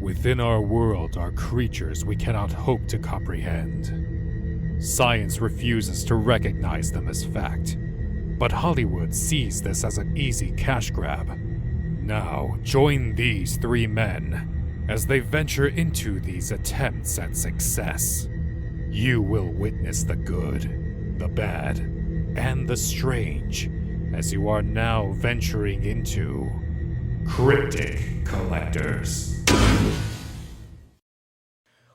Within our world are creatures we cannot hope to comprehend. Science refuses to recognize them as fact, but Hollywood sees this as an easy cash grab. Now, join these three men as they venture into these attempts at success. You will witness the good, the bad, and the strange as you are now venturing into Cryptic Collectors.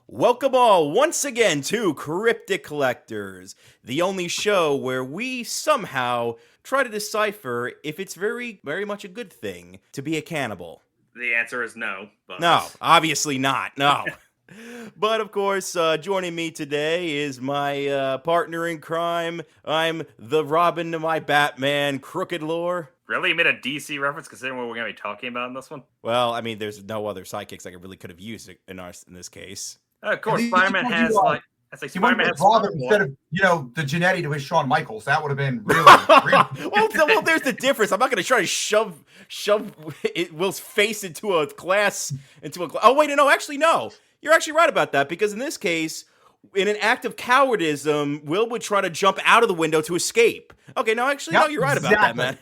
Welcome all once again to Cryptic Collectors, the only show where we somehow try to decipher if it's very much a good thing to be a cannibal. The answer is no. But... No, obviously not, no. But of course, joining me today is my partner in crime. I'm the Robin to my Batman, CrookedLore. Really? You made a DC reference considering what we're going to be talking about in this one? Well, I mean, there's no other sidekicks I really could have used in this case. Of course, Spider-Man has like... Spider-Man has Robin instead of, the Genetti to his Shawn Michaels. That would have been really... well, there's the difference. I'm not going to try to shove Will's face into a glass, Oh, wait, no, actually, no. You're actually right about that, because in this case, in an act of cowardice, Will would try to jump out of the window to escape. Okay, no, actually, no, you're right about that, man.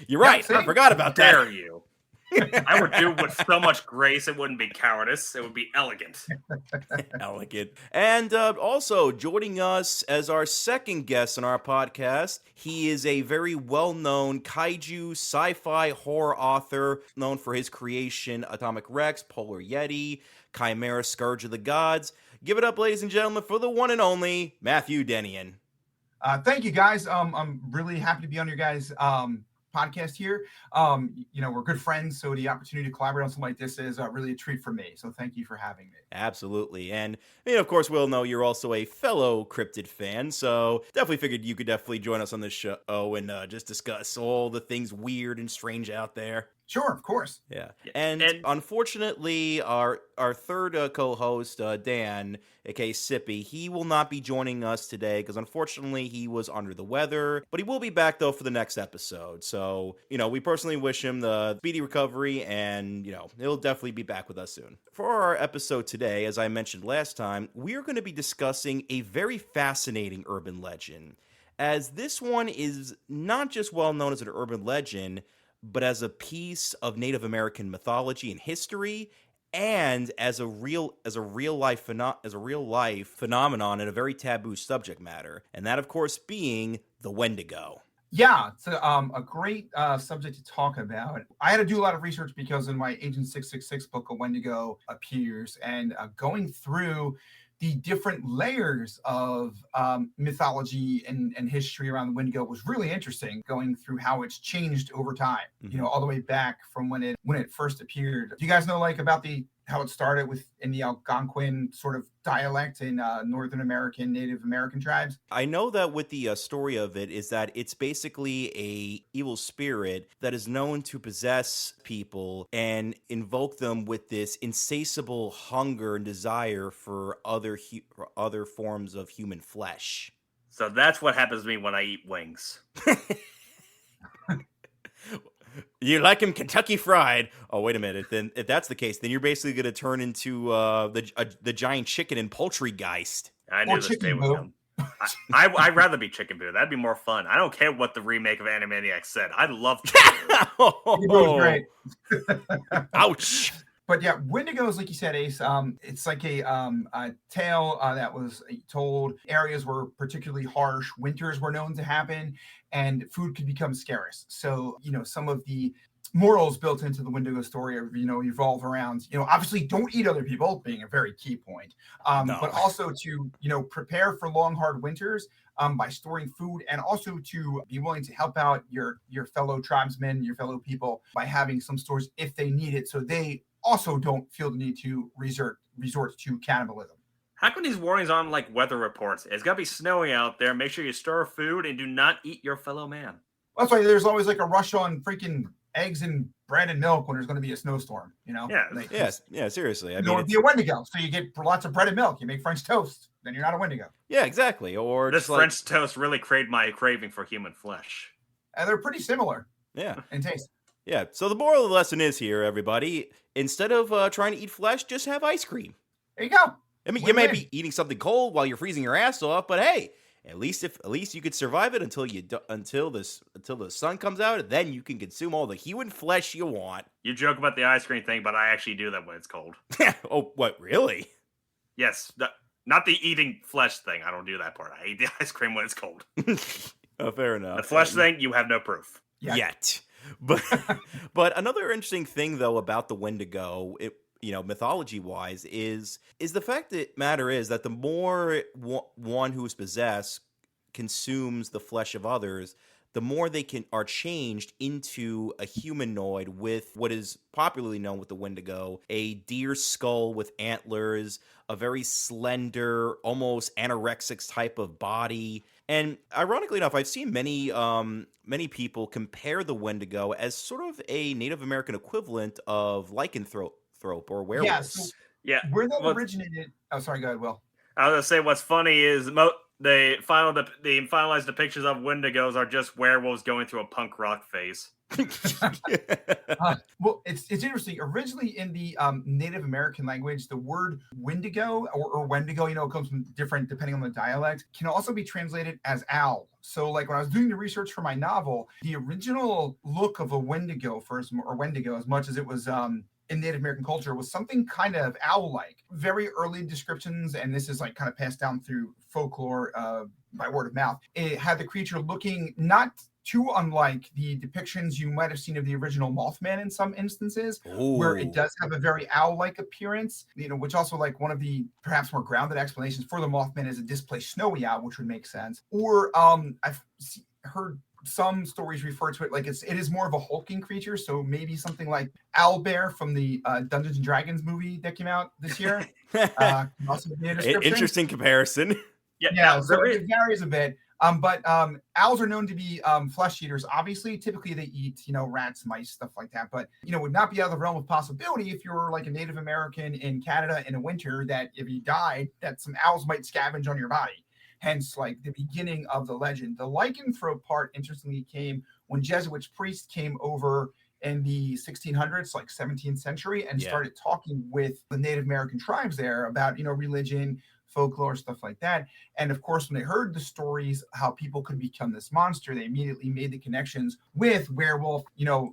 You're right. I forgot about that. Dare you? I would do it with so much grace, it wouldn't be cowardice. It would be elegant. Elegant. And also joining us as our second guest on our podcast, he is a very well-known kaiju sci-fi horror author, known for his creation Atomic Rex, Polar Yeti, Chimera Scourge of the Gods. Give it up, ladies and gentlemen, for the one and only Matthew Dennion. Thank you, guys. I'm really happy to be on your guys' podcast here. We're good friends, so the opportunity to collaborate on something like this is really a treat for me. So thank you for having me. Absolutely. And of course, we'll know you're also a fellow cryptid fan, so definitely figured you could definitely join us on this show and just discuss all the things weird and strange out there. Sure, of course. Yeah. And unfortunately, our third co-host, Dan, aka Sippy, he will not be joining us today because unfortunately he was under the weather, but he will be back though for the next episode. So, we personally wish him the speedy recovery and, he'll definitely be back with us soon. For our episode today, as I mentioned last time, we're going to be discussing a very fascinating urban legend, as this one is not just well known as an urban legend, but as a piece of Native American mythology and history, and as a real life phenomenon and a very taboo subject matter, and that, of course, being the Wendigo. Yeah, it's a great subject to talk about. I had to do a lot of research because in my Agent 666 book, a Wendigo appears, and going through the different layers of mythology and history around the Wendigo was really interesting, going through how it's changed over time, all the way back from when it first appeared. Do you guys know about how it started in the Algonquin sort of dialect in Northern American, Native American tribes? I know that with the story of it is that it's basically a evil spirit that is known to possess people and invoke them with this insatiable hunger and desire for other forms of human flesh. So that's what happens to me when I eat wings. You like him Kentucky Fried. Oh, wait a minute. Then if that's the case, then you're basically going to turn into the giant chicken and poultrygeist. I knew this day would come. I'd rather be Chicken Boo. That'd be more fun. I don't care what the remake of Animaniacs said. I love Chicken Boo. It was great. Ouch. But yeah, Wendigos, like you said, Ace, it's like a tale that was told. Areas were particularly harsh. Winters were known to happen, and food could become scarce. So, some of the morals built into the Wendigo story, revolve around, obviously don't eat other people, being a very key point, but also to, prepare for long, hard winters by storing food, and also to be willing to help out your fellow tribesmen, your fellow people by having some stores if they need it, so they also don't feel the need to resort to cannibalism. How come these warnings aren't like weather reports? It's got to be snowy out there. Make sure you store food and do not eat your fellow man. That's why there's always a rush on freaking eggs and bread and milk when there's going to be a snowstorm, Yeah, seriously. I mean, it'd be a Wendigo, so you get lots of bread and milk. You make French toast, then you're not a Wendigo. Yeah, exactly. Or this French toast really created my craving for human flesh. And they're pretty similar. Yeah. In taste. Yeah, so the moral of the lesson is here, everybody. Instead of trying to eat flesh, just have ice cream. There you go. I mean, you may Win-win. be eating something cold while you're freezing your ass off, but hey, at least you could survive it until the sun comes out, and then you can consume all the human flesh you want. You joke about the ice cream thing, but I actually do that when it's cold. Oh, what, really? Yes, not the eating flesh thing. I don't do that part. I eat the ice cream when it's cold. Oh, fair enough. The flesh thing, you have no proof. Yet. But another interesting thing though about the Wendigo, mythology wise, is the fact that matter is that the more one who is possessed consumes the flesh of others, the more they are changed into a humanoid with what is popularly known with the Wendigo, a deer skull with antlers, a very slender, almost anorexic type of body. And ironically enough, I've seen many people compare the Wendigo as sort of a Native American equivalent of lycanthrope or werewolves. Yeah, where that originated. Oh, sorry, go ahead, Will. I was gonna say what's funny is the finalized depictions of Wendigos are just werewolves going through a punk rock phase. Well, it's interesting. Originally in the Native American language, the word Wendigo or Wendigo, it comes from different depending on the dialect, can also be translated as owl. So, like when I was doing the research for my novel, the original look of a Wendigo as much as it was in Native American culture, was something kind of owl-like. Very early descriptions, and this is like kind of passed down through folklore by word of mouth. It had the creature looking not too unlike the depictions you might have seen of the original Mothman in some instances, where it does have a very owl-like appearance, which also like one of the perhaps more grounded explanations for the Mothman is a displaced snowy owl, which would make sense. Or I've heard some stories refer to it like it is more of a hulking creature, so maybe something like Owlbear from the Dungeons and Dragons movie that came out this year. Also be a description. Interesting comparison. Yeah, so it varies a bit. But owls are known to be flesh eaters. Obviously, typically they eat, rats, mice, stuff like that. But, would not be out of the realm of possibility if you're like a Native American in Canada in a winter that if you died, that some owls might scavenge on your body. Hence, like the beginning of the legend. The lycanthrope part, interestingly, came when Jesuit priests came over in the 1600s, like 17th century, and started talking with the Native American tribes there about, religion, folklore, stuff like that. And of course, when they heard the stories, how people could become this monster, they immediately made the connections with werewolf,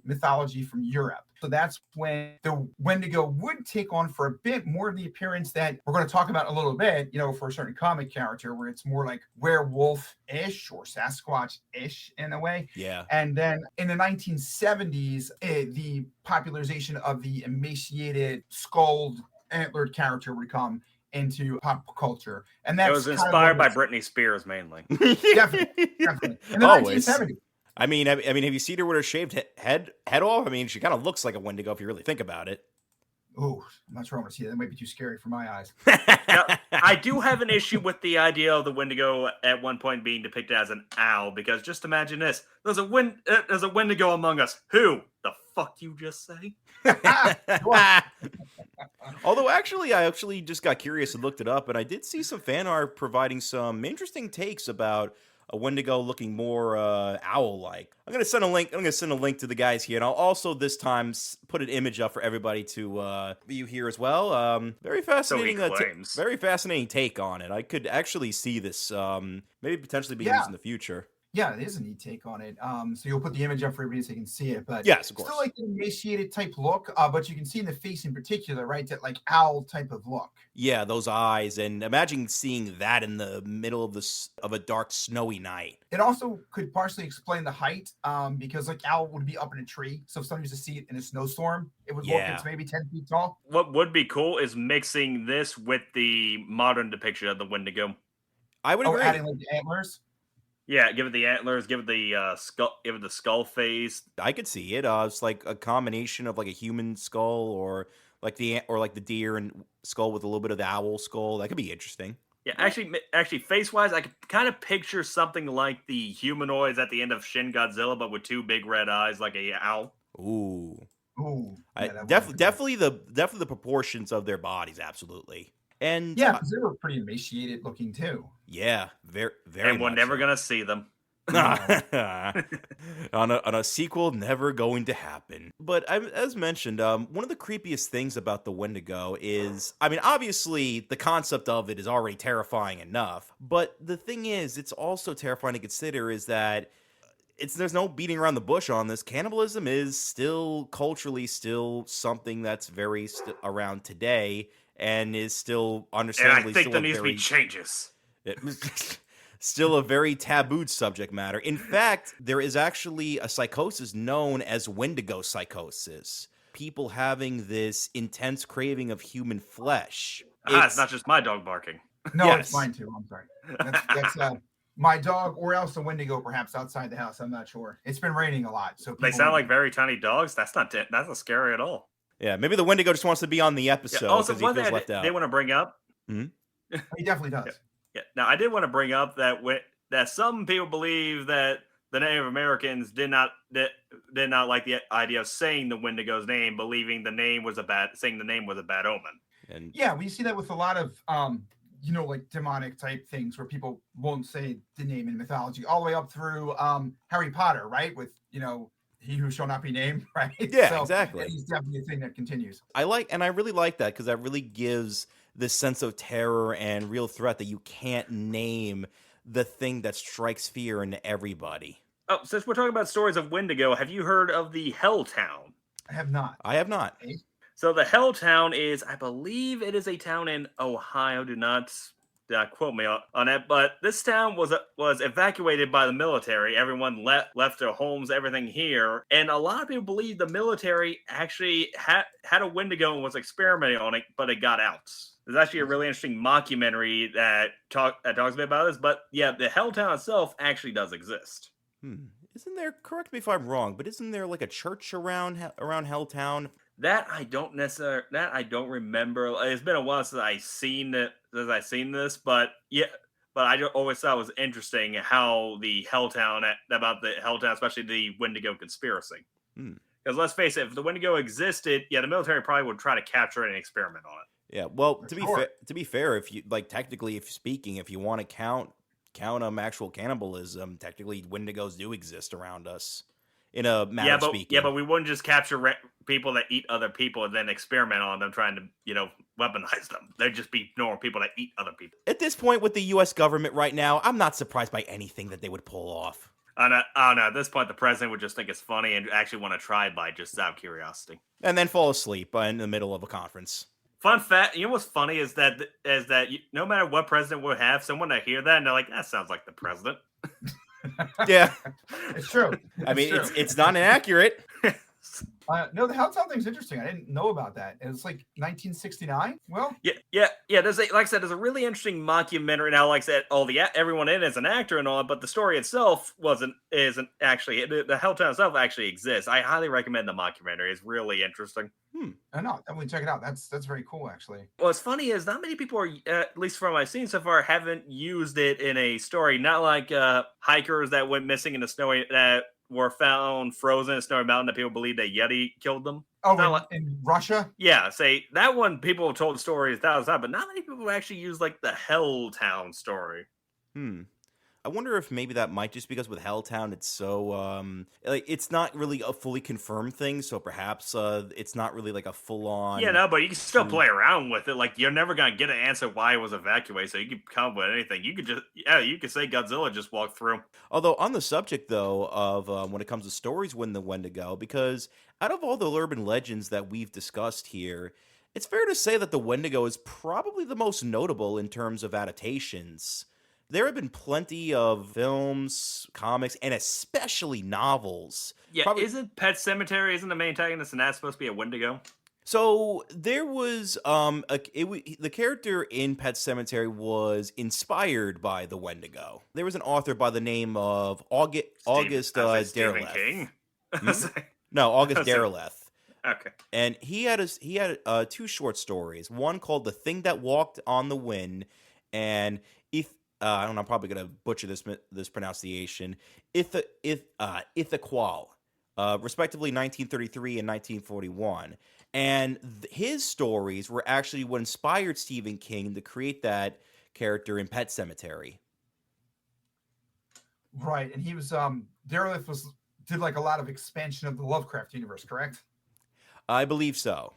mythology from Europe. So that's when the Wendigo would take on for a bit more of the appearance that we're going to talk about a little bit, for a certain comic character where it's more like werewolf-ish or Sasquatch-ish in a way. Yeah. And then in the 1970s, the popularization of the emaciated, skulled, antlered character would come into pop culture, and that was inspired by Britney Spears mainly. Definitely. In the 1970s. I mean, have you seen her with her shaved head off? I mean, she kind of looks like a Wendigo if you really think about it. Oh, I'm not sure I want to see that. That might be too scary for my eyes. Now, I do have an issue with the idea of the Wendigo at one point being depicted as an owl, because just imagine this: there's a Wendigo among us. Who the fuck you just say? Although, I just got curious and looked it up, and I did see some fan art providing some interesting takes about a Wendigo looking more owl-like. I'm gonna send a link to the guys here, and I'll also this time put an image up for everybody to view here as well. Very fascinating. Very fascinating take on it. I could actually see this maybe potentially be used in the future. Yeah, it is a neat take on it. So you'll put the image up for everybody so you can see it. But yes, of course. Still like an emaciated type look, but you can see in the face in particular, right? That like owl type of look. Yeah, those eyes, and imagine seeing that in the middle of a dark, snowy night. It also could partially explain the height, because like owl would be up in a tree. So if somebody used to see it in a snowstorm, it would look it's maybe 10 feet tall. What would be cool is mixing this with the modern depiction of the Wendigo. I would agree. Adding like the antlers. Yeah, give it the antlers, give it the skull face. I could see it. It's like a combination of like a human skull or like the deer and skull with a little bit of the owl skull. That could be interesting. Yeah, actually, face-wise, I could kind of picture something like the humanoids at the end of Shin Godzilla, but with two big red eyes, like a owl. Ooh. Yeah, definitely the proportions of their bodies, absolutely. And yeah, because they were pretty emaciated looking too. Yeah, very. And we're never gonna see them. on a sequel never going to happen. But as mentioned, one of the creepiest things about the Wendigo is, I mean, obviously the concept of it is already terrifying enough, but the thing is, it's also terrifying to consider is that there's no beating around the bush on this. Cannibalism is still culturally still something that's very around today and is still And understandably I think still there a needs to be very changes. still a very tabooed subject matter. In fact, there is actually a psychosis known as Wendigo psychosis. People having this intense craving of human flesh. It's not just my dog barking. No, Yes. it's mine too. I'm sorry. That's my dog, or else a Wendigo, perhaps outside the house. I'm not sure. It's been raining a lot, so They sound like very tiny dogs. That's not scary at all. Yeah, maybe the Wendigo just wants to be on the episode Also, because he one feels thing left out. they want to bring up. He definitely does. Yeah. Now, I did want to bring up that some people believe that the Native Americans did not like the idea of saying the Wendigo's name, believing saying the name was a bad omen. And Yeah, we see that with a lot of like demonic type things where people won't say the name in mythology, all the way up through Harry Potter, right? With he who shall not be named, right? Yeah, exactly. It's definitely a thing that continues. I really like that because that really gives this sense of terror and real threat that you can't name the thing that strikes fear into everybody. Oh, since we're talking about stories of Wendigo, have you heard of the Hell Town? I have not. I have not. So the Hell Town is, I believe it is a town in Ohio. Do not quote me on it, but this town was evacuated by the military. Everyone left their homes, everything here, and a lot of people believe the military actually had a Wendigo and was experimenting on it, but it got out. There's actually a really interesting mockumentary that talks a bit about this, but yeah, the Hell Town itself actually does exist. Isn't there? Correct me if I'm wrong, but isn't there like a church around Helltown? That I don't remember. It's been a while since I've seen this, but yeah, but I always thought it was interesting how the Helltown, especially the Wendigo conspiracy. Because let's face it, if the Wendigo existed, yeah, the military probably would try to capture it and experiment on it. Yeah, well, to be fair, if you technically, if you want to count actual cannibalism, technically Wendigos do exist around us. In a matter of speaking. Yeah, but we wouldn't just capture people that eat other people and then experiment on them, trying to, weaponize them. They'd just be normal people that eat other people. At this point with the U.S. government right now, I'm not surprised by anything that they would pull off. I don't know. At this point, the president would just think it's funny and actually want to try by just out of curiosity. And then fall asleep in the middle of a conference. Fun fact, you know what's funny is that no matter what president would have, someone to hear that and they're like, that sounds like the president. Yeah, it's true. It's not inaccurate. No, the Helltown thing's interesting. I didn't know about that. It's like 1969. Well, yeah. There's there's a really interesting mockumentary. Now, like I said, everyone in it is an actor and all, but the story itself isn't actually. The Helltown itself actually exists. I highly recommend the mockumentary. It's really interesting. I know. Definitely check it out. That's very cool, actually. What's funny is not many people are, at least from what I've seen so far, haven't used it in a story. Not like hikers that went missing in the snowy that were found frozen in a snowy mountain that people believe that Yeti killed them. Oh, in Russia? Yeah, say that one people have told stories thousands of times, but not many people actually use like the Helltown story. I wonder if maybe that might just because with Helltown it's so it's not really a fully confirmed thing, so perhaps it's not really like a full on. Yeah, no, but you can still play around with it. Like you're never gonna get an answer why it was evacuated, so you can come up with anything. You could say Godzilla just walked through. Although on the subject though of when it comes to stories when the Wendigo, because out of all the urban legends that we've discussed here, it's fair to say that the Wendigo is probably the most notable in terms of adaptations. There have been plenty of films, comics, and especially novels. Yeah, isn't Pet Sematary, isn't the main antagonist and that's supposed to be a Wendigo? So there was the character in Pet Sematary was inspired by the Wendigo. There was an author by the name of August Derleth. King? No, August Derleth. Okay. And he had two short stories. One called "The Thing That Walked on the Wind," and I don't know, I'm probably going to butcher this pronunciation. Ithaqual, respectively 1933 and 1941. And his stories were actually what inspired Stephen King to create that character in Pet Sematary. Right, and he was Derelith did like a lot of expansion of the Lovecraft universe, correct? I believe so.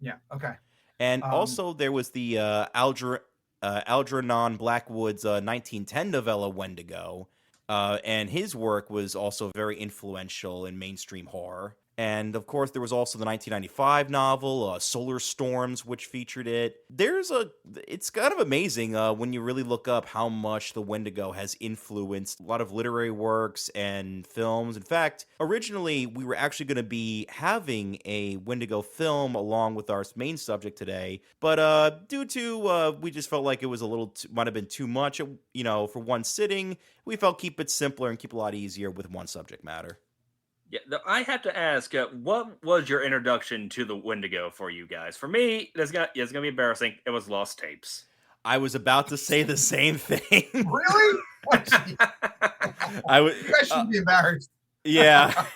Yeah. Okay. And Um, also there was the Algernon Blackwood's 1910 novella Wendigo, and his work was also very influential in mainstream horror. And of course, there was also the 1995 novel Solar Storms, which featured it. It's kind of amazing when you really look up how much the Wendigo has influenced a lot of literary works and films. In fact, originally we were actually going to be having a Wendigo film along with our main subject today, but due to we just felt like it was might have been too much, for one sitting. We felt keep it simpler and keep it a lot easier with one subject matter. Yeah, I have to ask, what was your introduction to the Wendigo for you guys? For me, it's gonna be embarrassing. It was Lost Tapes. I was about to say the same thing. really? What? I would. You guys shouldn't be embarrassed. Yeah.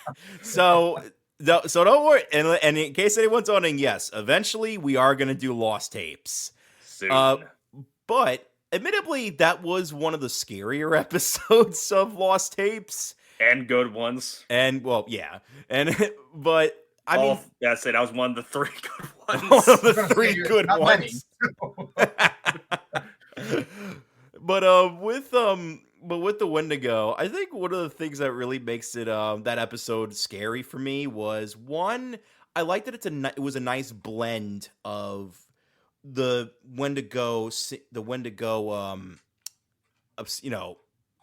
So don't worry. And in case anyone's wondering, yes, eventually we are going to do Lost Tapes. Soon. But admittedly, that was one of the scarier episodes of Lost Tapes. And good ones. And well, yeah. But I mean, that's it. I was one of the 3 good ones. One of the 3 good ones. But with the Wendigo, I think one of the things that really makes it that episode scary for me was, one, I like that it was a nice blend of the Wendigo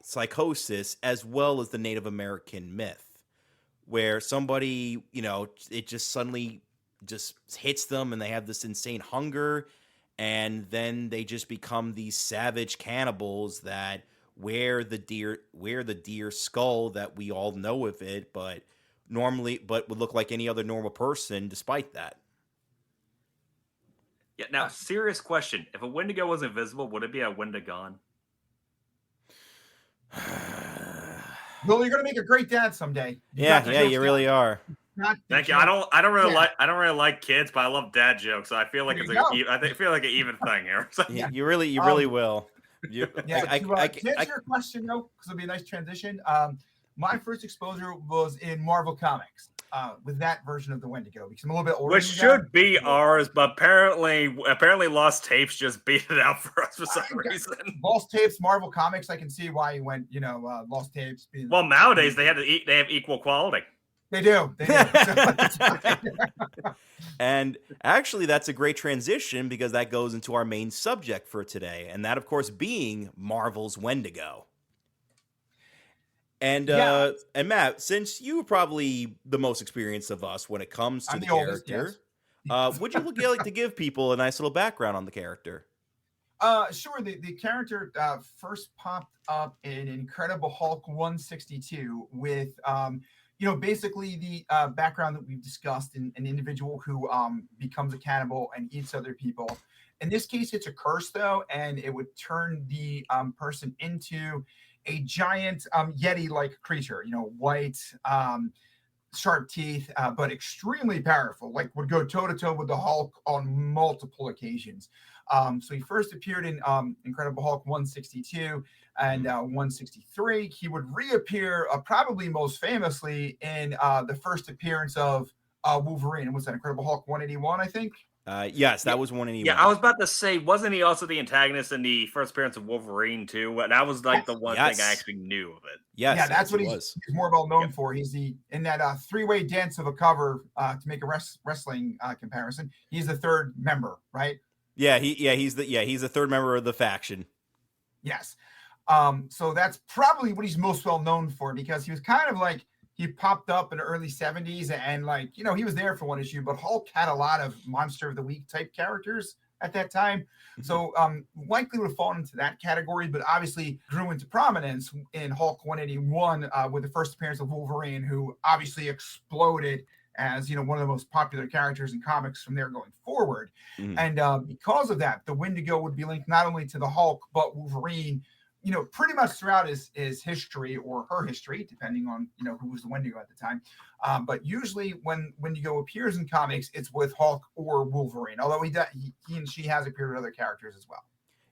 psychosis as well as the Native American myth, where somebody, it just suddenly just hits them and they have this insane hunger, and then they just become these savage cannibals that wear the deer skull that we all know of it, but would look like any other normal person despite that. Yeah. Now, serious question: if a Wendigo was invisible, would it be a Wendigon? Well, you're gonna make a great dad someday. You really are. Thank you. I don't really like kids, but I love dad jokes. So I feel like I feel like an even thing here. So. You really will. To answer your question though, because it'll be a nice transition. My first exposure was in Marvel Comics with that version of the Wendigo, because I'm a little bit older. Which should be ours, but apparently Lost Tapes just beat it out for us for some reason. Lost Tapes, Marvel Comics, I can see why you went, Lost Tapes. Well, nowadays they have equal quality. They do. And actually, that's a great transition, because that goes into our main subject for today, and that, of course, being Marvel's Wendigo. And and Matt, since you're probably the most experienced of us when it comes to the character, yes. Would you like to give people a nice little background on the character? Sure. The character first popped up in Incredible Hulk 162 with basically the background that we've discussed in an individual who becomes a cannibal and eats other people. In this case, it's a curse, though, and it would turn the person into a giant Yeti-like creature, white, sharp teeth, but extremely powerful, like would go toe-to-toe with the Hulk on multiple occasions. So he first appeared in Incredible Hulk 162 and 163. He would reappear probably most famously in the first appearance of Wolverine. Was that Incredible Hulk 181, I think? Yes, that was 181. Yeah, I was about to say, wasn't he also the antagonist in the first appearance of Wolverine too? And that was like the one thing I actually knew of it. Yes, yeah, that's what he's more well known for. He's in that three-way dance of a cover to make a wrestling comparison. He's the third member, right? He's the third member of the faction. Yes. So that's probably what he's most well known for, because he was kind of like, he popped up in the early 70s and he was there for one issue, but Hulk had a lot of Monster of the Week type characters at that time. So likely would have fallen into that category, but obviously grew into prominence in Hulk 181 with the first appearance of Wolverine, who obviously exploded as one of the most popular characters in comics from there going forward. And because of that, the Wendigo would be linked not only to the Hulk, but Wolverine, pretty much throughout his history, or her history, depending on, who was the Wendigo at the time. But usually when Wendigo appears in comics, it's with Hulk or Wolverine, although he and she has appeared with other characters as well.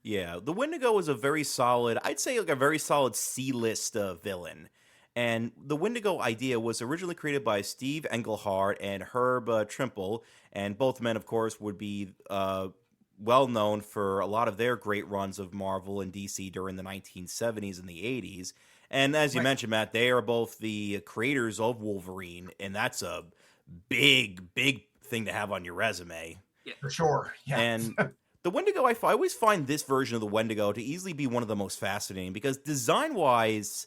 Yeah, the Wendigo is a very solid, I'd say like a very solid C-list villain. And the Wendigo idea was originally created by Steve Englehart and Herb Trimple, and both men, of course, would be well known for a lot of their great runs of Marvel and DC during the 1970s and the 80s. And as you Right. mentioned, Matt, they are both the creators of Wolverine, and that's a big, big thing to have on your resume. For sure. Yeah. And the Wendigo, I always find this version of the Wendigo to easily be one of the most fascinating because design-wise,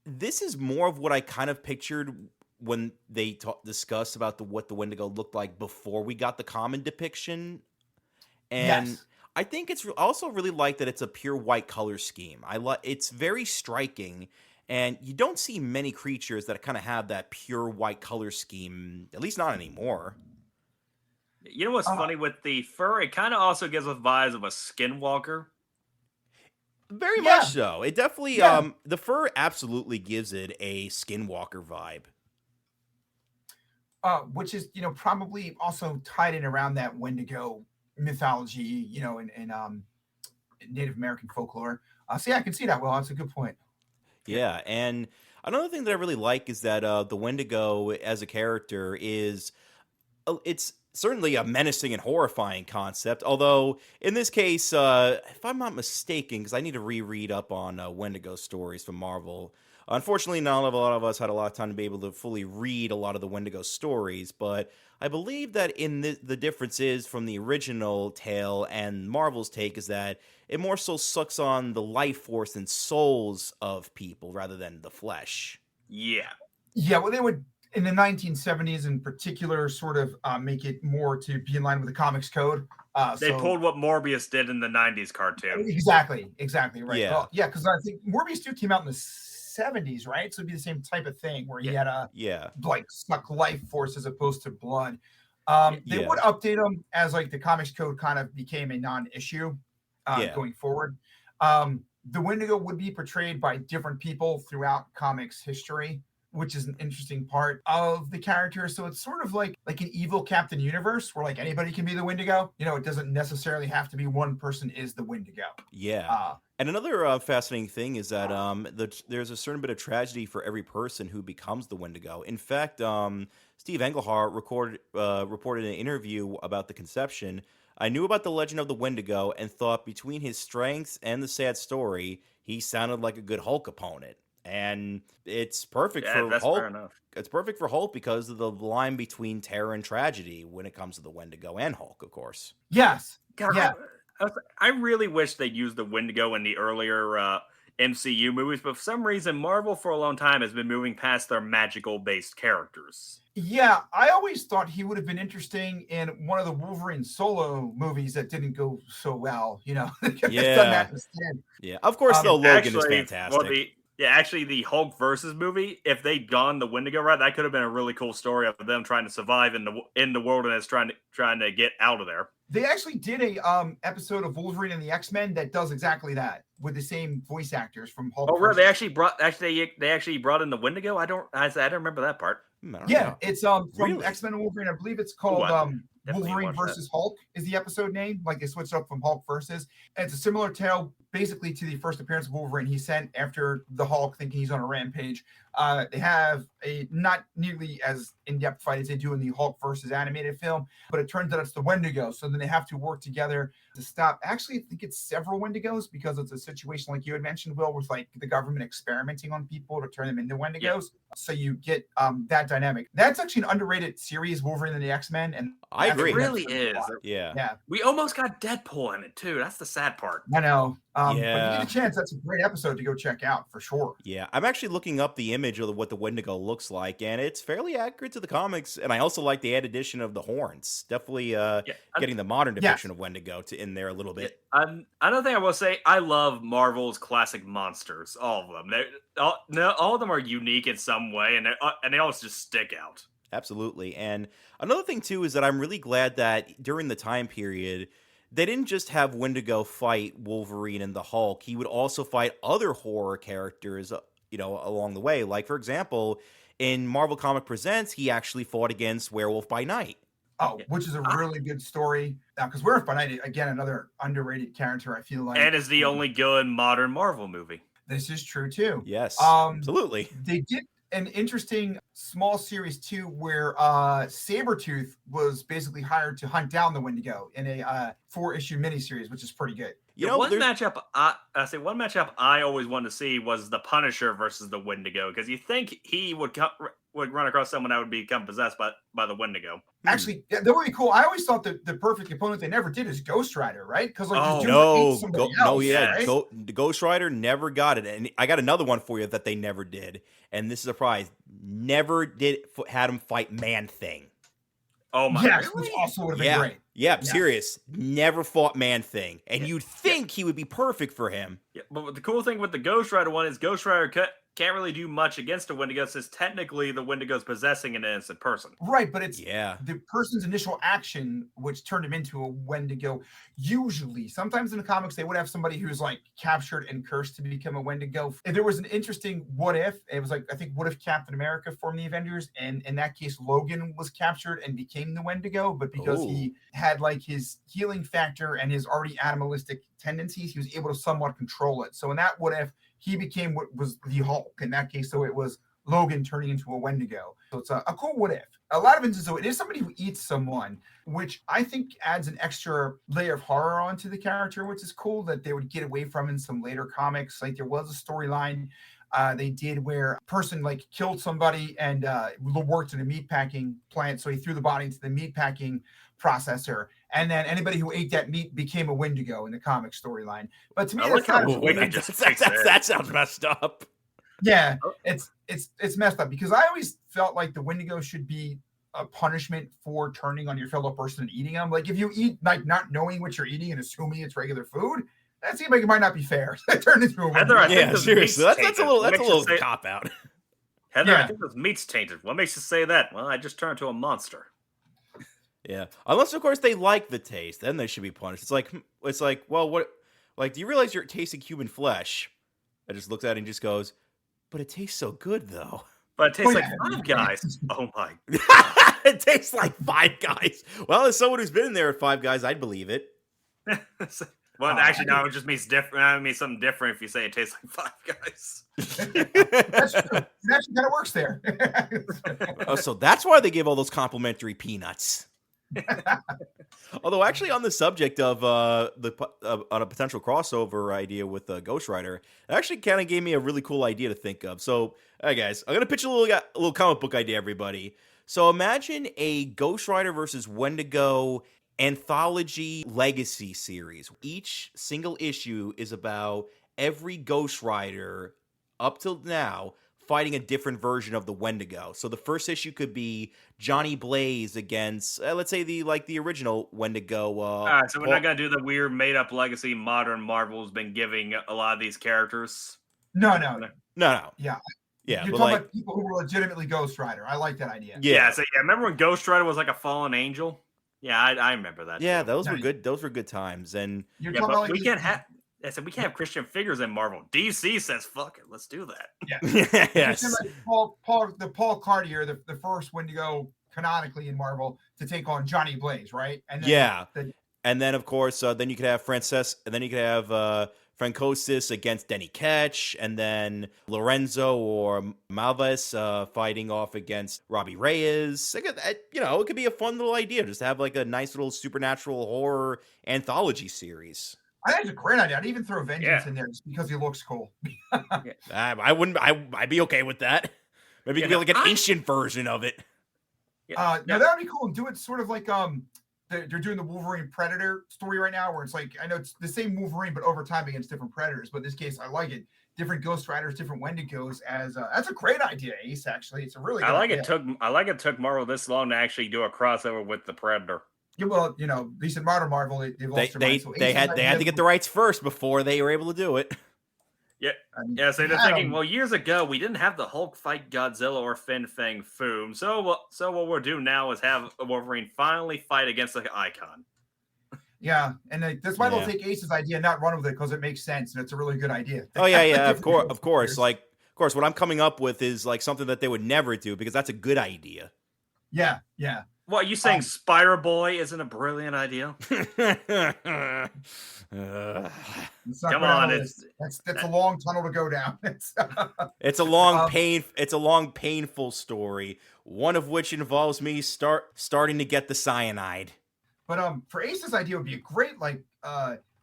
this is more of what I kind of pictured when they discussed about what the Wendigo looked like before we got the common depiction. And Yes. I think it's also really like that it's a pure white color scheme. It's very striking, and you don't see many creatures that kind of have that pure white color scheme, at least not anymore. You know what's funny with the fur? It kind of also gives us vibes of a skinwalker. Very Yeah. much so. It definitely, Yeah. the fur absolutely gives it a skinwalker vibe. Which is, probably also tied in around that Wendigo mythology, in Native American folklore. So yeah, I can see that. Well, that's a good point. Yeah, and another thing that I really like is that the Wendigo as a character is it's certainly a menacing and horrifying concept. Although in this case, if I'm not mistaken, because I need to reread up on Wendigo stories from Marvel. Unfortunately, not a lot of us had a lot of time to be able to fully read a lot of the Wendigo stories, but I believe that in the difference is from the original tale and Marvel's take is that it more so sucks on the life force and souls of people rather than the flesh. Yeah. Yeah, well, they would in the 1970s in particular sort of make it more to be in line with the comics code. They pulled what Morbius did in the 90s cartoon. Exactly right. Yeah. Well, yeah, because I think Morbius 2 came out in the 70s, right? So it'd be the same type of thing where he had a Yeah. like suck life force as opposed to blood. They Yeah. would update them as like the comics code kind of became a non-issue Yeah. going forward. The Wendigo would be portrayed by different people throughout comics history, which is an interesting part of the character. So it's sort of like an evil Captain Universe where like anybody can be the Wendigo. It doesn't necessarily have to be one person is the Wendigo. Yeah. And another fascinating thing is that there's a certain bit of tragedy for every person who becomes the Wendigo. In fact, Steve Englehart reported in an interview about the conception. I knew about the legend of the Wendigo and thought between his strengths and the sad story, he sounded like a good Hulk opponent. And it's perfect for that's Hulk. fair enough. It's perfect for Hulk because of the line between terror and tragedy when it comes to the Wendigo and Hulk, of course. Yes. God, Yeah. I really wish they used the Wendigo in the earlier MCU movies, but for some reason, Marvel for a long time has been moving past their magical-based characters. Yeah, I always thought he would have been interesting in one of the Wolverine solo movies that didn't go so well. They could have Yeah. done that instead. Yeah, of course, though, Logan is Actually, fantastic. Actually, the Hulk versus movie, if they'd gone the Wendigo route, that could have been a really cool story of them trying to survive in the wilderness, trying to get out of there. They actually did a episode of Wolverine and the X-Men that does exactly that with the same voice actors from Hulk. Oh, really? They actually brought in the Wendigo. I don't remember that part. Yeah, it's from Really? X-Men and Wolverine. I believe it's called definitely Wolverine watch versus Hulk is the episode name. Like they switched up from Hulk versus. And it's a similar tale basically to the first appearance of Wolverine. He's sent after the Hulk thinking he's on a rampage. They have a not nearly as in-depth fight as they do in the Hulk versus animated film, but it turns out it's the Wendigo. So then they have to work together to stop. Actually, I think it's several Wendigos because it's a situation like you had mentioned, Will, with like the government experimenting on people to turn them into Wendigos. Yeah. So you get that dynamic. That's actually an underrated series, Wolverine and the X-Men. And I agree. It really is. Yeah. We almost got Deadpool in it too. That's the sad part. I know. But you Yeah. get a chance. That's a great episode to go check out for sure. Yeah, I'm actually looking up the image of what the Wendigo looks like, and it's fairly accurate to the comics. And I also like the added addition of the horns. Definitely getting the modern depiction of Wendigo in there a little bit. Another thing I will say, I love Marvel's classic monsters. All of them. All of them are unique in some way, and they always just stick out. Absolutely. And another thing, too, is that I'm really glad that during the time period, they didn't just have Wendigo fight Wolverine and the Hulk. He would also fight other horror characters, along the way. Like, for example, in Marvel Comic Presents, he actually fought against Werewolf by Night. Oh, which is a really good story. because Werewolf by Night, again, another underrated character, I feel like. And is the only good modern Marvel movie. This is true, too. Yes, absolutely. They did an interesting small series, too, where Sabretooth was basically hired to hunt down the Wendigo in a 4-issue miniseries, which is pretty good. One matchup I always wanted to see was the Punisher versus the Wendigo, because you think he would run across someone that would become possessed by the Wendigo. Actually, that would be cool. I always thought that the perfect opponent they never did is Ghost Rider, right? Because the Ghost Rider never got it, and I got another one for you that they never did, and this is a surprise. Never did had him fight Man-Thing. Oh my! Yes, really? which also would have been great. Yeah, I'm serious. Never fought Man-Thing, and you'd think he would be perfect for him. Yeah, but the cool thing with the Ghost Rider one is Ghost Rider can't really do much against a Wendigo, since technically the Wendigo's possessing an innocent person. Right, but it's the person's initial action which turned him into a Wendigo. Usually, sometimes in the comics, they would have somebody who's like captured and cursed to become a Wendigo. If there was an interesting what if, it was like, I think, what if Captain America formed the Avengers? And in that case, Logan was captured and became the Wendigo, but because he had like his healing factor and his already animalistic tendencies, he was able to somewhat control it. So in that what if, he became what was the Hulk in that case. So it was Logan turning into a Wendigo. So it's a cool what if. A lot of instances, so it is somebody who eats someone, which I think adds an extra layer of horror onto the character, which is cool that they would get away from in some later comics. Like there was a storyline they did where a person like killed somebody and worked in a meatpacking plant. So he threw the body into the meatpacking processor, and then anybody who ate that meat became a Wendigo in the comic storyline. But to me, that sounds messed up. Yeah, it's messed up, because I always felt like the Wendigo should be a punishment for turning on your fellow person and eating them. Like if you eat like not knowing what you're eating and assuming it's regular food, that seems like it might not be fair. Turn into a Wendigo. Heather, seriously, that's a little cop out. Heather, I think this meat's tainted. What makes you say that? Well, I just turned into a monster. Yeah, unless of course they like the taste, then they should be punished. It's like, well, what? Like, do you realize you're tasting human flesh? I just looks at it and just goes, but it tastes so good though. But it tastes like Five Guys. Oh my! It tastes like Five Guys. Well, as someone who's been in there at Five Guys, I'd believe it. Well, actually, no, it just means different. It means something different if you say it tastes like Five Guys. That's true. It actually kind of works there. Oh, so that's why they give all those complimentary peanuts. Although, actually, on the subject of on a potential crossover idea with Ghost Rider, it actually kind of gave me a really cool idea to think of. So, all right, guys, I'm gonna pitch a little comic book idea, everybody. So, imagine a Ghost Rider versus Wendigo anthology legacy series. Each single issue is about every Ghost Rider up till now fighting a different version of the Wendigo. So the first issue could be Johnny Blaze against, let's say the original Wendigo. All right, so we're not gonna do the weird made-up legacy modern Marvel's been giving a lot of these characters. No. Yeah. Yeah, you're talking about people who were legitimately Ghost Rider. I like that idea. Yeah. So remember when Ghost Rider was like a fallen angel? Yeah, I remember that. Yeah, those were good. Those were good times. And but we can't have. I said we can't have Christian figures in Marvel. DC says, "Fuck it, let's do that." Yeah. Yes. Like Paul Cartier, the first Wendigo canonically in Marvel to take on Johnny Blaze, right? And then and then of course, then you could have Francosis against Denny Ketch, and then Lorenzo or Malvis fighting off against Robbie Reyes. It could be a fun little idea just to have like a nice little supernatural horror anthology series. I think it's a great idea. I'd even throw Vengeance in there just because he looks cool. I wouldn't. I'd be okay with that. Maybe it could be like an ancient version of it. Now that would be cool. Do it sort of like they're doing the Wolverine Predator story right now, where it's like, I know it's the same Wolverine, but over time against different predators. But in this case, I like it. Different Ghost Riders, different Wendigos. That's a great idea, Ace. Actually, it's a really. Good idea. It took Marvel this long to actually do a crossover with the Predator. Yeah, well, at least in modern Marvel, they lost their rights. So they had to get the rights first before they were able to do it. Yeah. So they're thinking, well, years ago we didn't have the Hulk fight Godzilla or Fin Fang Foom. So what we'll do now is have Wolverine finally fight against the icon. Yeah, and that's why they'll take Ace's idea and not run with it, because it makes sense and it's a really good idea. Oh yeah, of course. Like, of course, what I'm coming up with is like something that they would never do, because that's a good idea. Yeah. What, are you saying Spider Boy isn't a brilliant idea? It's not Come good on, on that's a long tunnel to go down. It's a long painful story, one of which involves me starting to get the cyanide. But for Ace's idea would be a great, like,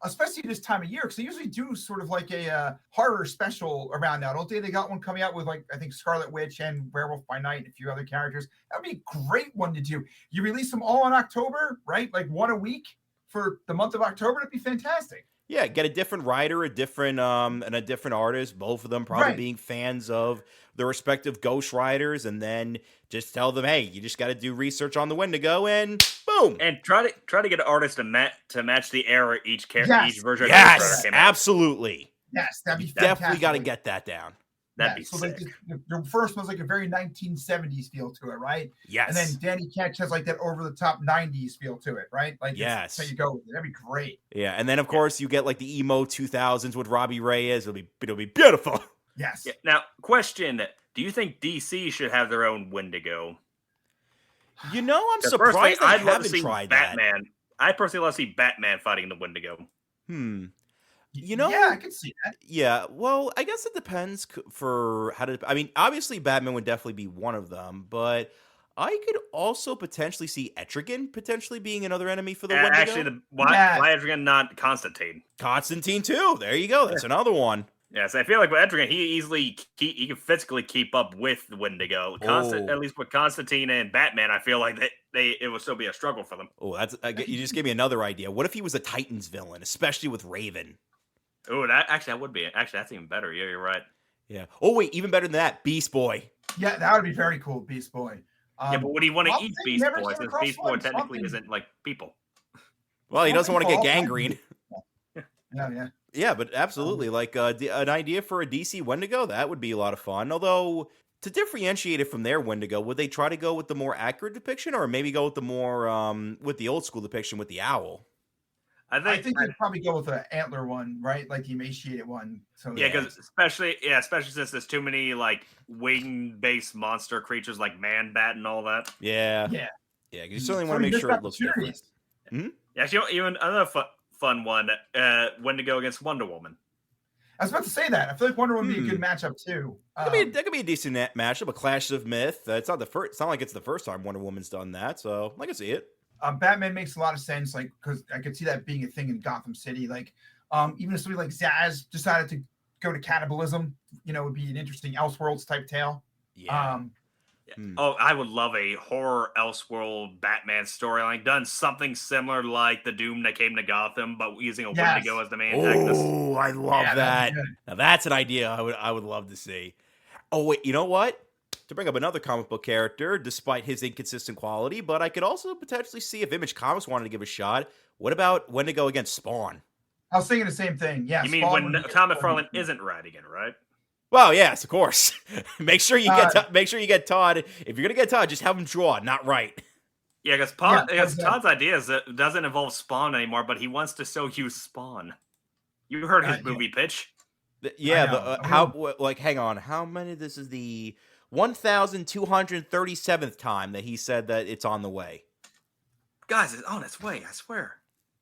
especially this time of year, because they usually do sort of like a horror special around now, don't they? They got one coming out with, like, I think Scarlet Witch and Werewolf by Night and a few other characters. That would be a great one to do. You release them all in October, right? Like one a week for the month of October. That'd be fantastic. Yeah, get a different writer, a different artist, both of them probably being fans of their respective Ghost Riders, and then just tell them, hey, you just got to do research on the Wendigo, and boom. And try to get an artist to match the era each version of Ghost Rider came out. Absolutely. Yes, that'd be definitely got to get that down. That'd be sick. Like the first one's like a very 1970s feel to it, right? Yes. And then Danny Ketch has like that over-the-top 90s feel to it, right? Like, yes. That's how you go with it. That'd be great. Yeah, and then of course you get like the emo 2000s with Robbie Reyes. It'll be beautiful. Yes. Yeah. Now, question: do you think DC should have their own Wendigo? You know, I'm surprised they haven't tried Batman. I personally love to see Batman fighting the Wendigo. You know, yeah, I can see that. Yeah, well, I guess it depends for how to. I mean, obviously, Batman would definitely be one of them, but I could also potentially see Etrigan potentially being another enemy for the Wendigo. Actually, why Etrigan, not Constantine? Constantine too. There you go. That's another one. Yes, I feel like with Etrigan, he can physically keep up with the Wendigo. At least with Constantine and Batman, I feel like it will still be a struggle for them. Oh, you just gave me another idea. What if he was a Titans villain, especially with Raven? Oh, that would be that's even better. Yeah, you're right. Yeah. Oh wait, even better than that, Beast Boy. Yeah, that would be very cool, Beast Boy. Yeah, but would he want to eat Beast Boy? Since Beast Boy technically isn't like people. Well, he doesn't want to get gangrene. Yeah. Yeah, but absolutely, like an idea for a DC Wendigo, that would be a lot of fun. Although, to differentiate it from their Wendigo, would they try to go with the more accurate depiction, or maybe go with the more with the old school depiction with the owl? I think they'd probably go with the antler one, right? Like the emaciated one. So yeah, because especially since there's too many like wing-based monster creatures like Man-Bat and all that. Yeah. You certainly want to make sure it looks different. Yeah, even another fun one, Wendigo against Wonder Woman. I was about to say that. I feel like Wonder Woman would be a good matchup too. That could be a decent matchup, a clash of myth. It's not like it's the first time Wonder Woman's done that, so I can see it. Batman makes a lot of sense, like, because I could see that being a thing in Gotham City. Like, even if somebody like Zaz decided to go to cannibalism, would be an interesting Elseworlds type tale. Yeah. Oh, I would love a horror Elseworld Batman storyline done something similar like the Doom that came to Gotham, but using a Wendigo as the main antagonist. Oh, I love that. Now that's an idea I would love to see. Oh wait, you know what? To bring up another comic book character, despite his inconsistent quality, but I could also potentially see if Image Comics wanted to give a shot. What about Wendigo against Spawn? I was thinking the same thing. Yeah. You mean when Tom McFarlane isn't Radigan, right? Well, yes, of course. Make sure you get Todd. If you're gonna get Todd, just have him draw, not write. Yeah, because Todd's idea is that it doesn't involve Spawn anymore, but he wants to so use Spawn. You heard his movie pitch. Hang on. How many? This is the 1,237th time that he said that it's on the way. Guys, it's on its way, I swear.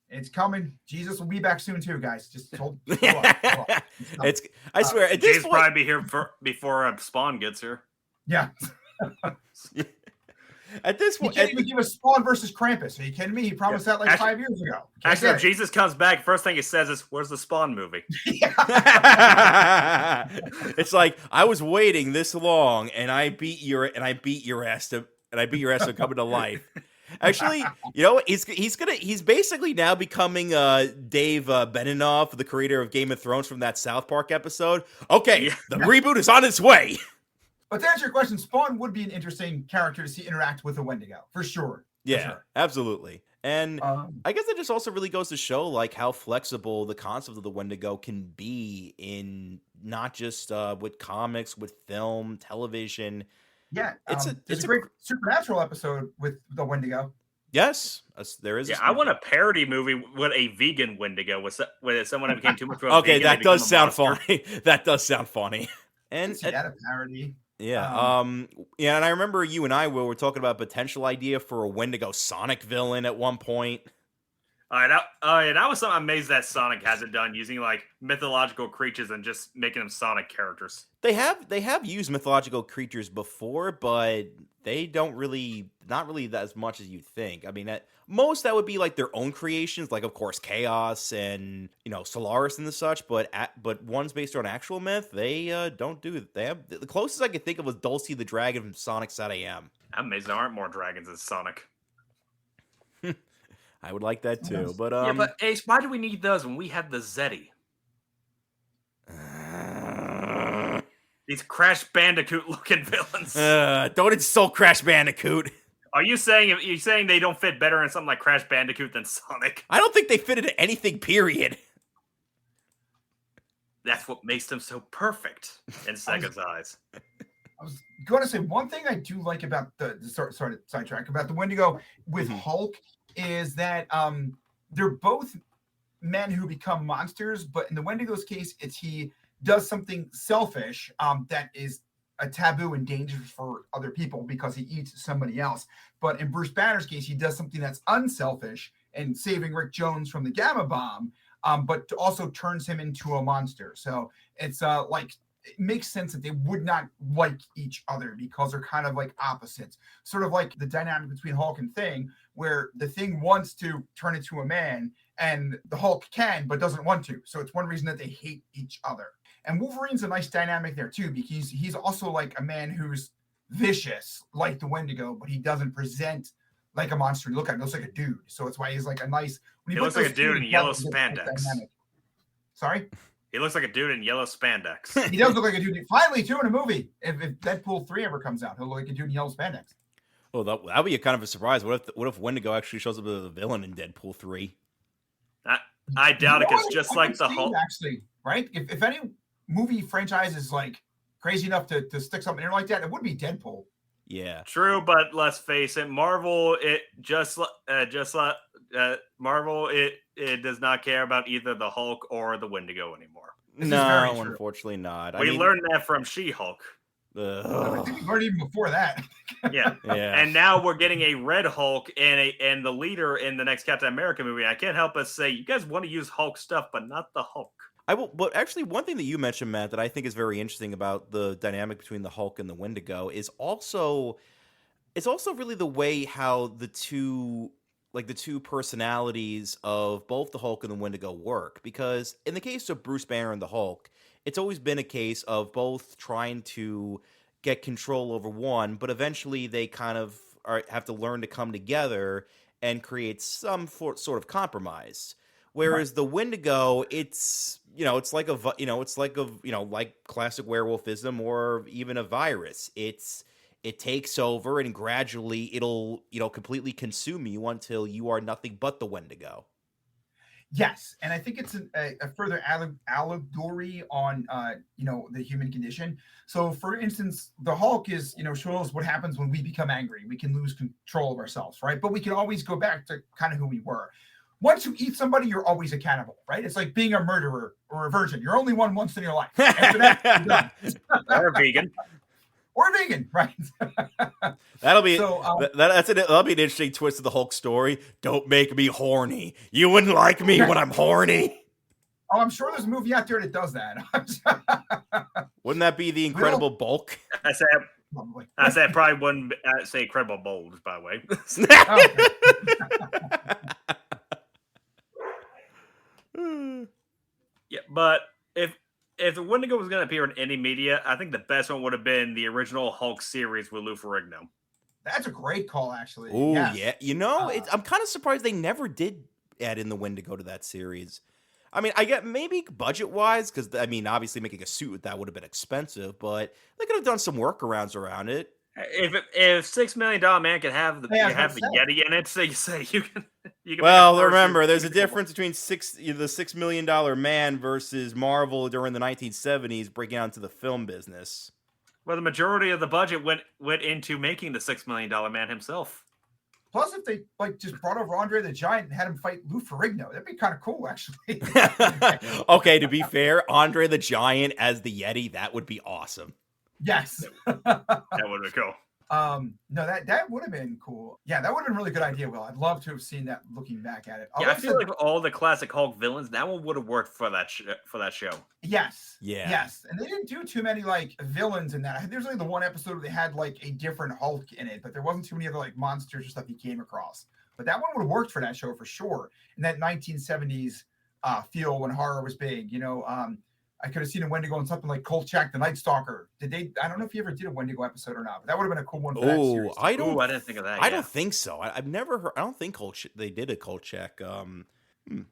It's coming. Jesus will be back soon too, guys. Just hold on. I swear. At Jesus probably be here before Spawn gets here. Yeah. At this point, he can't even give us Spawn versus Krampus. Are you kidding me? He promised that 5 years ago. Actually, if Jesus comes back, first thing he says is, "Where's the Spawn movie?" It's like, I was waiting this long, and I beat your ass to come to life. Actually, he's basically now becoming Dave Benioff, the creator of Game of Thrones, from that South Park episode. Okay, the reboot is on its way. But to answer your question, Spawn would be an interesting character to see interact with a Wendigo, for sure. Absolutely. And I guess it just also really goes to show like how flexible the concept of the Wendigo can be in not just with comics, with film, television. Yeah, it's a great Supernatural episode with the Wendigo. Yes, there is. Yeah, I want a parody movie with a vegan Wendigo with someone that became too much of a okay, vegan. that does sound funny. That does sound funny. And that a parody. Yeah. Yeah, and I remember you and I were talking about a potential idea for a Wendigo Sonic villain at one point. All right, that was something I'm amazed that Sonic hasn't done, using like mythological creatures and just making them Sonic characters. They have used mythological creatures before, but they don't really, not really as much as you'd think. I mean, at most that would be like their own creations, like of course Chaos and Solaris and the such. But ones based on actual myth, they don't do it. They have the closest I could think of was Dulcie the Dragon from Sonic SatAM. I'm amazed there aren't more dragons in Sonic. I would like that too, but yeah, but Ace, why do we need those when we have the Zeti? These Crash Bandicoot looking villains. Don't insult Crash Bandicoot. Are you saying they don't fit better in something like Crash Bandicoot than Sonic? I don't think they fit into anything, period. That's what makes them so perfect in Sega's eyes. I was going to say one thing I do like about sorry to sidetrack, about the Wendigo with Hulk is that they're both men who become monsters, but in the Wendigo's case, he does something selfish that is a taboo and dangerous for other people because he eats somebody else. But in Bruce Banner's case, he does something that's unselfish and saving Rick Jones from the gamma bomb, but also turns him into a monster. So it's it makes sense that they would not like each other because they're kind of like opposites. Sort of like the dynamic between Hulk and Thing, where the Thing wants to turn into a man and the Hulk can, but doesn't want to. So it's one reason that they hate each other. And Wolverine's a nice dynamic there too, because he's also like a man who's vicious, like the Wendigo, but he doesn't present like a monster. He looks like a dude. So it's why he's like a nice. He looks like a dude in yellow spandex. Sorry? He looks like a dude in yellow spandex. He does look like a dude. Finally, too, in a movie. If Deadpool 3 ever comes out, he'll look like a dude in yellow spandex. Well, that'd be a kind of a surprise. What if Wendigo actually shows up as a villain in Deadpool 3? I doubt it, because just like the Hulk. Actually, right? If any movie franchise is like crazy enough to stick something in like that, it would be Deadpool. Yeah. True, but let's face it, Marvel, Marvel, it does not care about either the Hulk or the Wendigo anymore. No, unfortunately not. We learned that from She-Hulk. I think we learned even before that. Yeah. And now we're getting a Red Hulk and the leader in the next Captain America movie. I can't help but say, you guys want to use Hulk stuff, but not the Hulk. I will, but actually, one thing that you mentioned, Matt, that I think is very interesting about the dynamic between the Hulk and the Wendigo is also really the way how the two personalities of both the Hulk and the Wendigo work. Because in the case of Bruce Banner and the Hulk, it's always been a case of both trying to get control over one, but eventually they kind of have to learn to come together and create some sort of compromise. Whereas the Wendigo, it's like classic werewolfism or even a virus. It takes over and gradually it'll completely consume you until you are nothing but the Wendigo. Yes, and I think it's a further allegory on the human condition. So, for instance, the Hulk shows what happens when we become angry. We can lose control of ourselves, right? But we can always go back to kind of who we were. Once you eat somebody, you're always a cannibal, right? It's like being a murderer or a virgin. You're only one once in your life. After that, you're done. Or a vegan. Or a vegan, right? That'll be an interesting twist of the Hulk story. Don't make me horny. You wouldn't like me when I'm horny. Oh, I'm sure there's a movie out there that does that. Wouldn't that be the Incredible Bulk? I said probably wouldn't say Incredible Bulge, by the way. Yeah, but if the Wendigo was going to appear in any media, I think the best one would have been the original Hulk series with Lou Ferrigno. That's a great call, actually. Oh, yes. Yeah. I'm kind of surprised they never did add in the Wendigo to that series. I mean, I get maybe budget-wise, because, obviously making a suit with that would have been expensive, but they could have done some workarounds around it. If $6 Million Man could have the Yeti in it, so you say you can. Well, remember, there's a difference between the $6 Million Man versus Marvel during the 1970s breaking out into the film business. Well, the majority of the budget went into making the $6 Million Man himself. Plus, if they just brought over Andre the Giant and had him fight Lou Ferrigno, that'd be kind of cool, actually. Okay, to be fair, Andre the Giant as the Yeti, that would be awesome. Yes. That would have been cool. No, that would have been cool. Yeah, that would have been a really good idea, Will. I'd love to have seen that looking back at it. Yeah, I Although feel like all the classic Hulk villains, that one would have worked for that show. yes. Yeah. Yes. And they didn't do too many like villains in that. I think there's only the one episode where they had like a different Hulk in it, but there wasn't too many other like monsters or stuff you came across. But that one would have worked for that show for sure. In that 1970s feel when horror was big, I could have seen a Wendigo in something like Kolchak the Night Stalker. Did they? I don't know if you ever did a Wendigo episode or not, but that would have been a cool one for that series. I didn't think of that. I don't think so. I've never heard. I don't think they did a Kolchak. You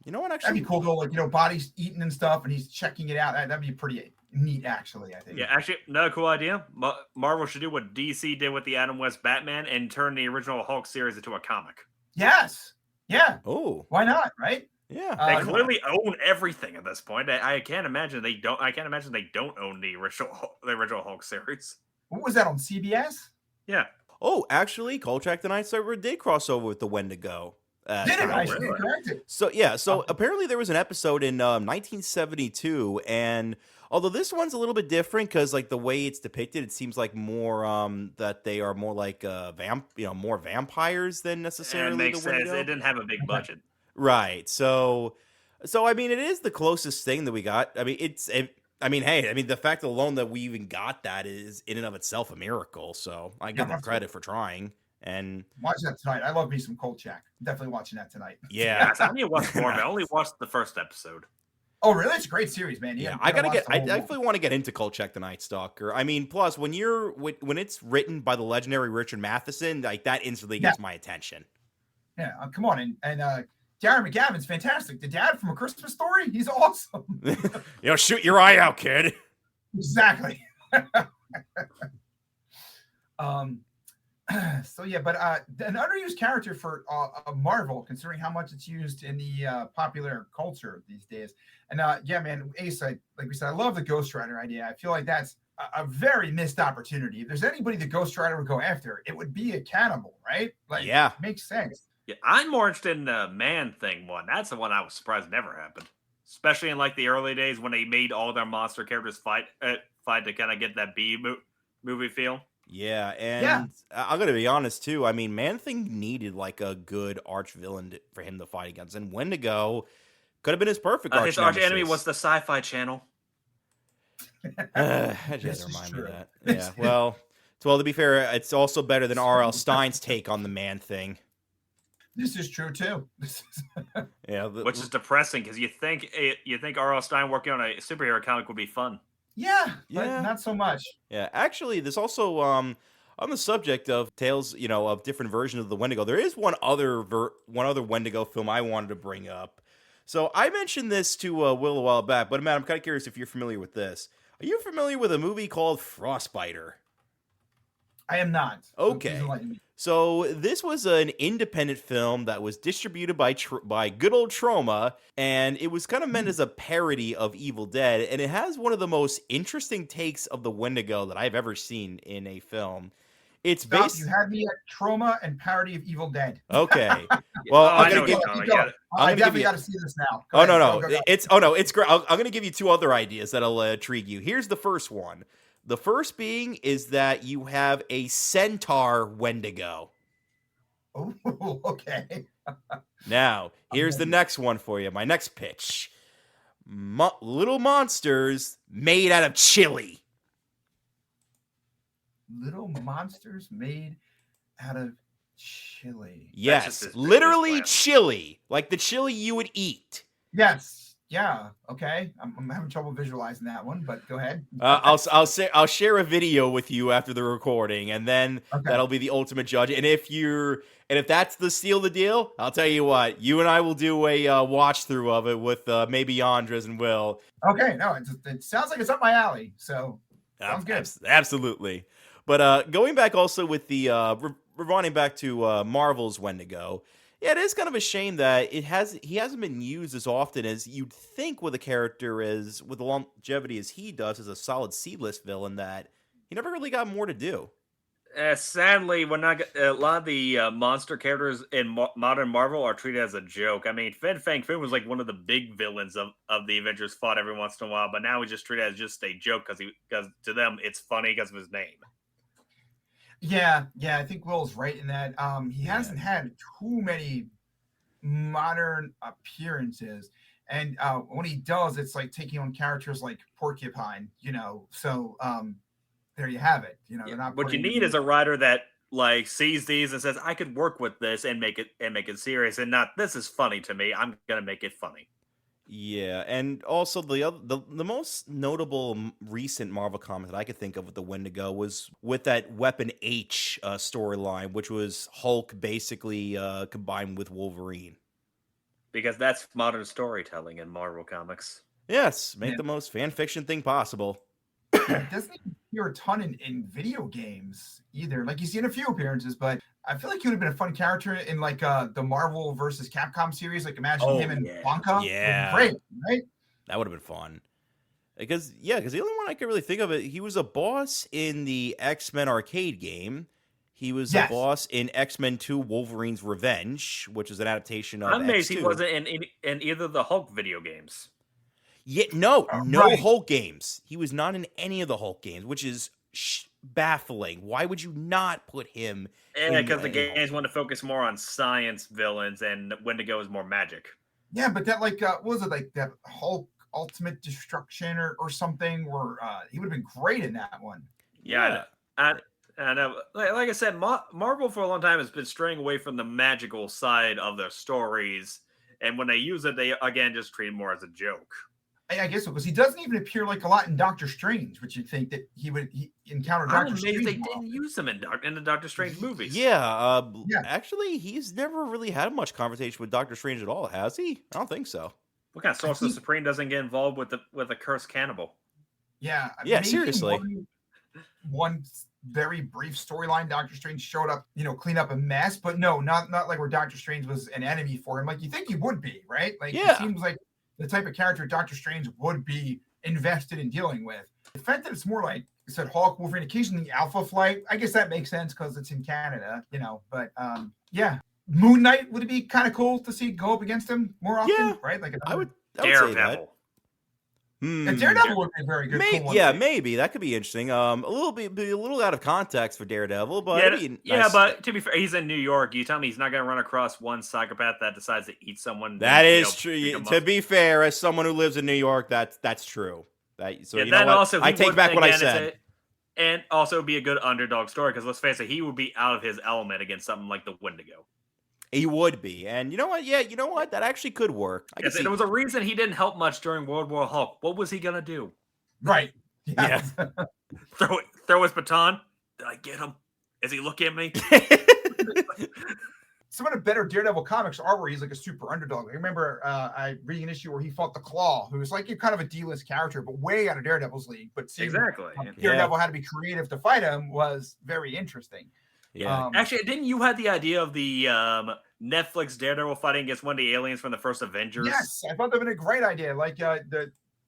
know what? Actually, that'd be cool though. Like bodies eaten and stuff, and he's checking it out. That'd be pretty neat, actually. I think. Yeah, actually, another cool idea. Marvel should do what DC did with the Adam West Batman and turn the original Hulk series into a comic. Yes. Yeah. Oh, why not? Right. Yeah, they clearly own everything at this point. I can't imagine they don't. I can't imagine they don't own the original Hulk series. What was that on CBS? Yeah. Oh, actually, Kolchak the Night Stalker did cross over with the Wendigo. Did it? I should be corrected. So yeah, apparently there was an episode in 1972, and although this one's a little bit different because like the way it's depicted, it seems like more that they are more like more vampires than necessarily. It makes the sense. Wendigo. It didn't have a big budget. Right. So I mean, it is the closest thing that we got. I mean, the fact alone that we even got that is in and of itself a miracle. So I give them credit for trying. And watch that tonight. I love me some Kolchak. Definitely watching that tonight. Yeah. I need to watch more. I only watched the first episode. Oh, really? It's a great series, man. Yeah, I definitely want to get into Kolchak the Night Stalker. I mean, plus when it's written by the legendary Richard Matheson, like that instantly gets my attention. Yeah, come on, and Darren McGavin's fantastic. The dad from A Christmas Story, he's awesome. Shoot your eye out, kid. Exactly. So yeah, but an underused character for Marvel, considering how much it's used in the popular culture these days. And yeah, man, Ace, like we said, I love the Ghost Rider idea. I feel like that's a very missed opportunity. If there's anybody the Ghost Rider would go after, it would be a cannibal, right? Like, yeah, makes sense. Yeah, I'm more interested in the Man-Thing one. That's the one I was surprised never happened, especially in like the early days when they made all their monster characters fight to kind of get that movie feel. Yeah, and I'm gonna be honest too. I mean, Man-Thing needed like a good arch villain for him to fight against, and Wendigo could have been his perfect arch. His arch enemy was the Sci-Fi Channel. I just had to remind me of that. Yeah, well, to be fair, it's also better than R.L. Stein's take on the Man-Thing. This is true too. Yeah, which is depressing because you think R.L. Stein working on a superhero comic would be fun. Yeah, but not so much. Yeah, actually, there's also on the subject of tales, of different versions of the Wendigo. There is one other Wendigo film I wanted to bring up. So I mentioned this to Will a while back, but Matt, I'm kind of curious if you're familiar with this. Are you familiar with a movie called Frostbiter? I am not. Okay. So this was an independent film that was distributed by good old Troma, and it was kind of meant as a parody of Evil Dead, and it has one of the most interesting takes of the Wendigo that I've ever seen in a film. It's based. You had me at Troma and parody of Evil Dead. Okay. Well, I definitely got to see this now. No. It's great. I'm going to give you two other ideas that'll intrigue you. Here's the first one. The first being is that you have a centaur Wendigo. Oh, okay. Now, here's the next one for you. My next pitch. Little monsters made out of chili. Little monsters made out of chili. Yes, literally chili. Like the chili you would eat. Yes. Yeah. Okay. I'm having trouble visualizing that one, but go ahead. I'll share a video with you after the recording, and then that'll be the ultimate judge. And if that's the seal of the deal, I'll tell you what. You and I will do a watch through of it with maybe Andres and Will. Okay. No, it sounds like it's up my alley. So sounds good. Absolutely. But going back also with the rewinding back to Marvel's Wendigo. Yeah, it is kind of a shame that he hasn't been used as often as you'd think with a character with the longevity as he does as a solid C-list villain that he never really got more to do. Sadly, we're not. A lot of the monster characters in modern Marvel are treated as a joke. I mean, Fin Fang Foom was like one of the big villains of the Avengers fought every once in a while, but now we just treat it as just a joke because to them it's funny because of his name. Yeah, I think Will's right in that. He hasn't had too many modern appearances, and when he does, it's like taking on characters like Porcupine, So there you have it. They're not. What you need is a writer that like sees these and says, "I could work with this and make it serious, and not this is funny to me. I'm gonna make it funny." Yeah, and also the most notable recent Marvel comic that I could think of with the Wendigo was with that Weapon H storyline, which was Hulk basically combined with Wolverine. Because that's modern storytelling in Marvel Comics. Yes, make the most fan fiction thing possible. It doesn't appear a ton in video games either. Like, he's seen a few appearances, but I feel like he would have been a fun character in like the Marvel versus Capcom series. Like, imagine him and Blanca. Yeah, great, right? That would have been fun. Because the only one I could really think of, he was a boss in the X-Men arcade game. He was a boss in X-Men 2 Wolverine's Revenge, which is an adaptation of I'm amazed X2. he wasn't in either of the Hulk video games. Yeah, no Hulk games. He was not in any of the Hulk games, which is baffling. Why would you not put him? Yeah, because the games want to focus more on science villains, and Wendigo is more magic. Yeah, but that what was it, like that Hulk Ultimate Destruction or something? Where he would have been great in that one. Yeah, and like I said, Marvel for a long time has been straying away from the magical side of their stories, and when they use it, they again just treat it more as a joke. I guess so, because he doesn't even appear like a lot in Doctor Strange, which you'd think that he encounter Doctor Strange. They didn't use him in the Doctor Strange movies. Yeah, actually, he's never really had much conversation with Doctor Strange at all, has he? I don't think so. What kind of Sorcerer Supreme doesn't get involved with a cursed cannibal? Yeah, seriously. One very brief storyline, Doctor Strange showed up, clean up a mess, but no, not like where Doctor Strange was an enemy for him. Like, you think he would be, right? Like, it seems like the type of character Doctor Strange would be invested in dealing with. The fact that it's more like I said, Hulk, Wolverine, occasionally Alpha Flight, I guess that makes sense because it's in Canada, but Moon Knight, would it be kind of cool to see go up against him more often, right? Like, I would say that. And Daredevil would be very good. Maybe that could be interesting. A little out of context for Daredevil, but but to be fair, he's in New York. You tell me he's not going to run across one psychopath that decides to eat someone. That is true. To be fair, as someone who lives in New York, that's true. I take back what I said. And also be a good underdog story because let's face it, he would be out of his element against something like the Wendigo. He would be. And you know what? Yeah, you know what? That actually could work. There was a reason he didn't help much during World War Hulk. What was he going to do? Right. Yeah. throw his baton? Did I get him? Is he looking at me? Some of the better Daredevil comics are where he's like a super underdog. I remember I reading an issue where he fought the Claw, who was like kind of a D-list character, but way out of Daredevil's league. But seeing Daredevil had to be creative to fight him was very interesting. Yeah. Actually, didn't you have the idea of the Netflix Daredevil fighting against one of the aliens from the first Avengers? Yes, I thought that would have been a great idea. Like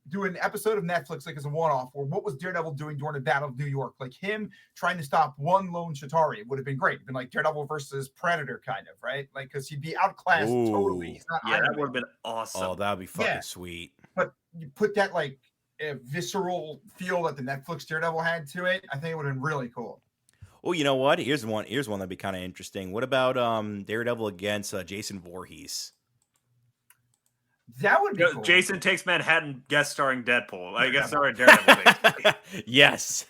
do an episode of Netflix like as a one-off, or what was Daredevil doing during the Battle of New York? Like him trying to stop one lone Chitauri would have been great. It'd been like Daredevil versus Predator, kind of, right? Like, because he'd be outclassed totally. That would have been awesome. Oh, that would be fucking sweet. But you put that like visceral feel that the Netflix Daredevil had to it, I think it would have been really cool. Oh, you know what? Here's one that'd be kind of interesting. What about Daredevil against Jason Voorhees? That would be cool. Jason Takes Manhattan guest starring Deadpool. I guess starring Daredevil. Yes.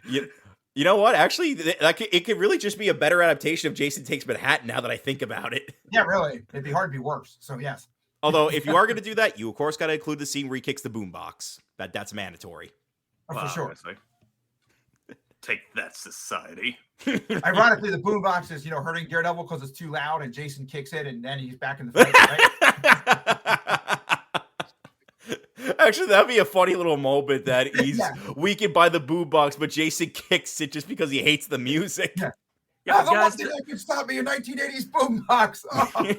You know what? Actually, it could really just be a better adaptation of Jason Takes Manhattan now that I think about it. Yeah, really. It'd be hard to be worse. So, yes. Although, if you are going to do that, you, of course, got to include the scene where he kicks the boombox. That's mandatory. For sure. Honestly. Take that, society. Ironically, the boombox is, hurting Daredevil because it's too loud, and Jason kicks it, and then he's back in the fight, right? Actually, that'd be a funny little moment that he's weakened by the boombox, but Jason kicks it just because he hates the music. Yeah, the one thing that can stop me in 1980s boombox. Oh.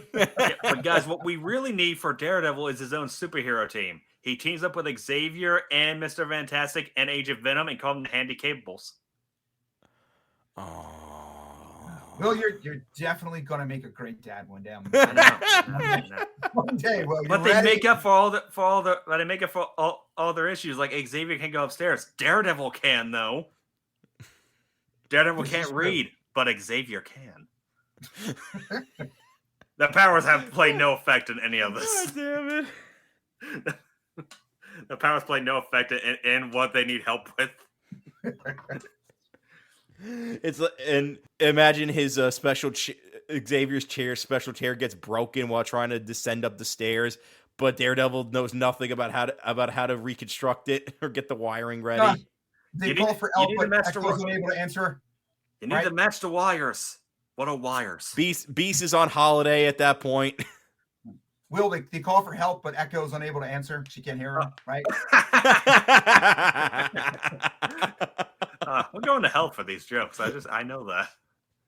But guys, what we really need for Daredevil is his own superhero team. He teams up with Xavier and Mr. Fantastic and Agent Venom and call them the Handy Capables. Oh. Will, you're definitely gonna make a great dad one day. I know. One day, Will. But they make up for all their issues. Like Xavier can go upstairs. Daredevil can though. Daredevil can't read, but Xavier can. The powers have played no effect in any of this. God damn it. The powers play no effect in what they need help with. It's and imagine his Xavier's special chair gets broken while trying to descend up the stairs, but Daredevil knows nothing about how to reconstruct it or get the wiring ready. They call for help, but Echo's unable to answer. You need to match the wires. What are wires? Beast is on holiday at that point. Will, they call for help, but Echo's unable to answer. She can't hear him, right? We're going to hell for these jokes. I know that.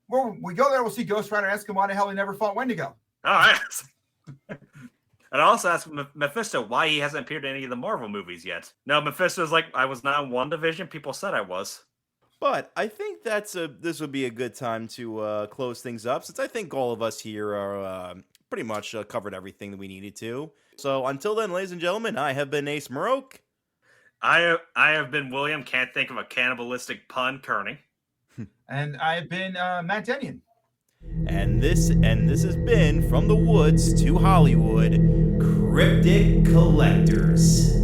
Well, we go there, we'll see Ghost Rider, ask him why the hell he never fought Wendigo. All right. And I also asked Mephisto why he hasn't appeared in any of the Marvel movies yet. No, Mephisto's like, I was not in WandaVision. People said I was. But I think this would be a good time to close things up, since I think all of us here are pretty much covered everything that we needed to. So until then, ladies and gentlemen, I have been Ace Marrok. I have been William. Can't think of a cannibalistic pun, Kearney. And I've been Matt Dennion. And this has been From the Woods to Hollywood, Cryptic Collectors.